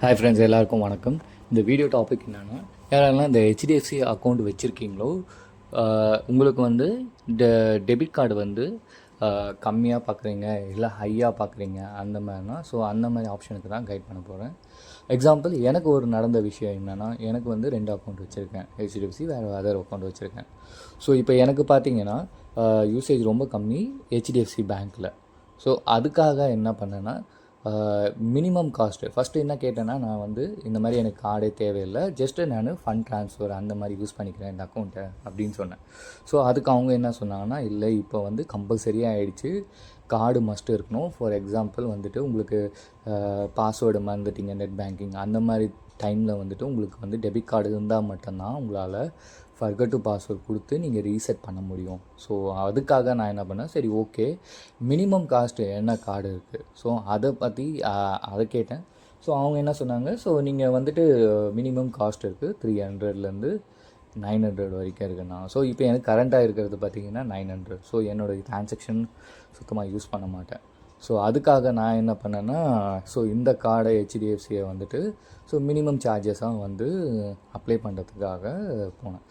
Hi friends, எல்லாருக்கும் வணக்கம். இந்த வீடியோ டாபிக் என்னென்னா, யாரெல்லாம் இந்த ஹெச்டிஎஃப்சி அக்கௌண்ட் வச்சுருக்கீங்களோ உங்களுக்கு வந்து இந்த டெபிட் கார்டு வந்து கம்மியாக பார்க்குறீங்க இல்லை ஹையாக பார்க்குறீங்க அந்த மாதிரினா, ஸோ அந்த மாதிரி ஆப்ஷனுக்கு தான் கைட் பண்ண போகிறேன். எக்ஸாம்பிள், எனக்கு ஒரு நடந்த விஷயம் என்னென்னா, எனக்கு வந்து 2 அக்கௌண்ட் வச்சுருக்கேன். ஹெச்டிஎஃப்சி வேறு அதர் அக்கௌண்ட் வச்சுருக்கேன். ஸோ இப்போ எனக்கு பார்த்தீங்கன்னா யூசேஜ் ரொம்ப கம்மி ஹெச்டிஎஃப்சி பேங்க்கில். ஸோ அதுக்காக என்ன பண்ணேன்னா, மினிமம் காஸ்ட்டு ஃபஸ்ட்டு என்ன கேட்டேன்னா, நான் வந்து இந்த மாதிரி எனக்கு கார்டே தேவையில்லை, ஜஸ்ட்டு நான் ஃபண்ட் ட்ரான்ஸ்ஃபர் அந்த மாதிரி யூஸ் பண்ணிக்கிறேன் இந்த அக்கௌண்ட்டை அப்படின்னு சொன்னேன். ஸோ அதுக்கு அவங்க என்ன சொன்னாங்கன்னா, இல்லை இப்போ வந்து கம்பல்சரியாக ஆகிடுச்சு, கார்டு மஸ்ட்டு இருக்கணும். ஃபார் எக்ஸாம்பிள் வந்துட்டு உங்களுக்கு பாஸ்வேர்டு மறந்துட்டீங்க நெட் பேங்கிங் அந்த மாதிரி டைமில் வந்துட்டு உங்களுக்கு வந்து டெபிட் கார்டு இருந்தால் மட்டும்தான் உங்களால் ஃபர்கட் டு பாஸ்வேர்ட் கொடுத்து நீங்கள் ரீசெட் பண்ண முடியும். ஸோ அதுக்காக நான் என்ன பண்ணேன், சரி ஓகே மினிமம் காஸ்ட்டு என்ன கார்டு இருக்குது, ஸோ அதை பற்றி அதை கேட்டேன். ஸோ அவங்க என்ன சொன்னாங்க, ஸோ நீங்கள் வந்துட்டு மினிமம் காஸ்ட் இருக்குது 300லேருந்து 900 வரைக்கும் இருக்குண்ணா. ஸோ இப்போ எனக்கு கரண்ட்டாக இருக்கிறது பார்த்திங்கன்னா 900. ஸோ என்னோடய ட்ரான்சாக்ஷன் சுத்தமாக யூஸ் பண்ண மாட்டேன். ஸோ அதுக்காக நான் என்ன பண்ணேன்னா, ஸோ இந்த கார்டை ஹெச்டிஎஃப்சியை வந்துட்டு ஸோ மினிமம் சார்ஜஸாக வந்து அப்ளை பண்ணுறதுக்காக போனேன்.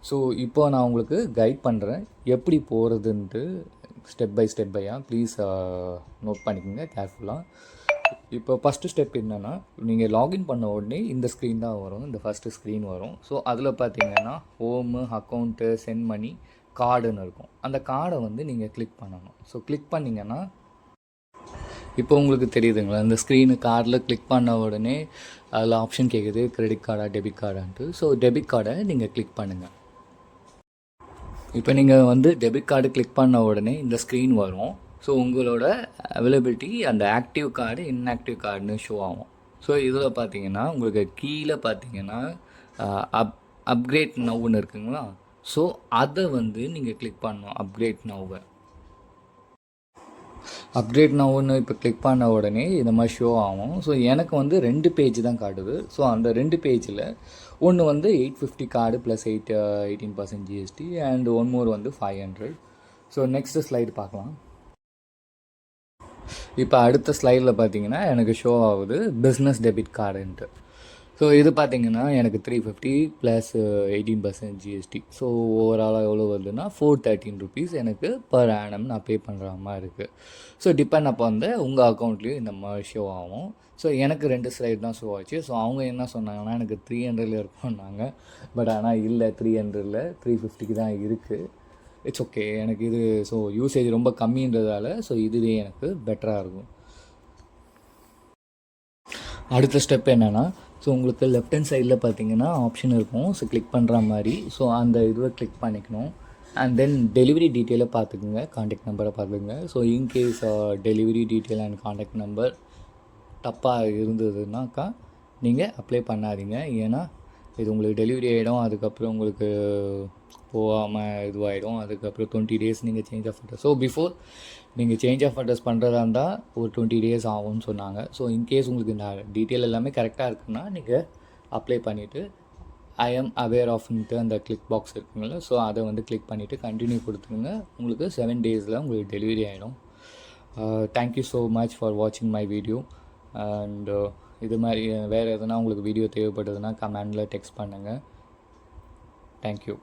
ஸோ இப்போ நான் உங்களுக்கு கைட் பண்ணுறேன் எப்படி போகிறதுன்ட்டு ஸ்டெப் பையாக. ப்ளீஸ் நோட் பண்ணிக்கோங்க கேர்ஃபுல்லாக. இப்போ ஃபஸ்ட்டு ஸ்டெப் என்னென்னா, நீங்கள் லாகின் பண்ண உடனே இந்த ஸ்க்ரீன் தான் வரும், இந்த ஃபஸ்ட்டு ஸ்க்ரீன் வரும். ஸோ அதில் பார்த்தீங்கன்னா ஹோமு, அக்கௌண்ட்டு, சென்ட் மணி, கார்டுன்னு இருக்கும். அந்த கார்டை வந்து நீங்கள் கிளிக் பண்ணணும். ஸோ கிளிக் பண்ணிங்கன்னா இப்போ உங்களுக்கு தெரியுதுங்களா, இந்த ஸ்க்ரீனு கார்டில் கிளிக் பண்ண உடனே அதில் ஆப்ஷன் கேட்குது கிரெடிட் கார்டா டெபிட் கார்டான்ட்டு. ஸோ டெபிட் கார்டை நீங்கள் கிளிக் பண்ணுங்கள். இப்போ நீங்கள் வந்து டெபிட் கார்டு கிளிக் பண்ண உடனே இந்த ஸ்க்ரீன் வரும். ஸோ உங்களோட அவைலபிலிட்டி அந்த ஆக்டிவ் கார்டு இன்ஆக்டிவ் கார்டுன்னு ஷோ ஆகும். ஸோ இதில் பார்த்தீங்கன்னா உங்களுக்கு கீழே பார்த்தீங்கன்னா அப்கிரேட் நவ்வுன்னு இருக்குங்களா. ஸோ அதை வந்து நீங்கள் கிளிக் பண்ணணும். அப்கிரேட் நவ்வுன்னு இப்போ கிளிக் பண்ண உடனே இந்த மாதிரி ஷோ ஆகும். ஸோ எனக்கு வந்து 2 பேஜ் தான் காட்டுது. ஸோ அந்த 2 பேஜில் ஒன்று வந்து 850 card plus 18% GST and one more வந்து 500. ஸோ நெக்ஸ்ட்டு ஸ்லைடு பார்க்கலாம். இப்போ அடுத்த ஸ்லைடில் பார்த்தீங்கன்னா எனக்கு ஷோ ஆகுது பிஸ்னஸ் டெபிட் கார்டுன்ட்டு. ஸோ இது பார்த்திங்கன்னா எனக்கு 350 ப்ளஸ் 18% ஜிஎஸ்டி. ஸோ ஓவராலாக எவ்வளோ வருதுன்னா 413 ருபீஸ் எனக்கு பர் ஆனம் நான் பே பண்ணுற மாதிரி இருக்குது. ஸோ டிபெண்ட் அப்போ வந்து உங்கள் அக்கௌண்ட்லேயும் இந்த மாதிரி ஷோ ஆகும். ஸோ எனக்கு 2 ஸ்லைட் தான் ஷோ ஆச்சு. ஸோ அவங்க என்ன சொன்னாங்கன்னா, எனக்கு 300 இருக்கும்னாங்க. பட் ஆனால் இல்லை, 300 350 தான் இருக்குது. இட்ஸ் ஓகே, எனக்கு இது ஸோ யூசேஜ் ரொம்ப கம்மின்றதால ஸோ இதுவே எனக்கு பெட்டராக இருக்கும். அடுத்த ஸ்டெப் என்னென்னா, ஸோ உங்களுக்கு லெஃப்ட் ஹேண்ட் சைடில் பார்த்தீங்கன்னா ஆப்ஷன் இருக்கும். ஸோ கிளிக் பண்ணுற மாதிரி ஸோ அந்த இதுவை கிளிக் பண்ணிக்கணும். அண்ட் தென் டெலிவரி டீட்டெயிலை பார்த்துக்குங்க, காண்டாக்ட் நம்பரை பார்த்துக்குங்க. So in case delivery detail and contact number தப்பாக இருந்ததுனாக்கா நீங்கள் அப்ளை பண்ணாதீங்க. ஏன்னா இது உங்களுக்கு டெலிவரி ஆகிடும், அதுக்கப்புறம் உங்களுக்கு போகாமல் இதுவாகிடும். அதுக்கப்புறம் 20 days நீங்கள் change of address. So before நீங்கள் சேஞ்ச் ஆஃப் அட்ரஸ் பண்ணுறதா இருந்தால் ஒரு 20 days ஆகும்னு சொன்னாங்க. ஸோ இன்கேஸ் உங்களுக்கு இந்த டீட்டெயில் எல்லாமே கரெக்டாக இருக்குன்னா நீங்கள் அப்ளை பண்ணிவிட்டு ஐ எம் அவேர் ஆஃப்ன்ட்டு அந்த கிளிக் பாக்ஸ் இருக்குங்கள, ஸோ அதை வந்து கிளிக் பண்ணிவிட்டு கண்டினியூ கொடுத்துருங்க. உங்களுக்கு 7 daysல உங்களுக்கு டெலிவரி ஆகிடும். தேங்க்யூ ஸோ மச் ஃபார் வாட்சிங் மை வீடியோ. அண்ட் இது மாதிரி வேறு எதுனா உங்களுக்கு வீடியோ தேவைப்படுதுன்னா கமெண்டில் டெக்ஸ்ட் பண்ணுங்கள். தேங்க்யூ.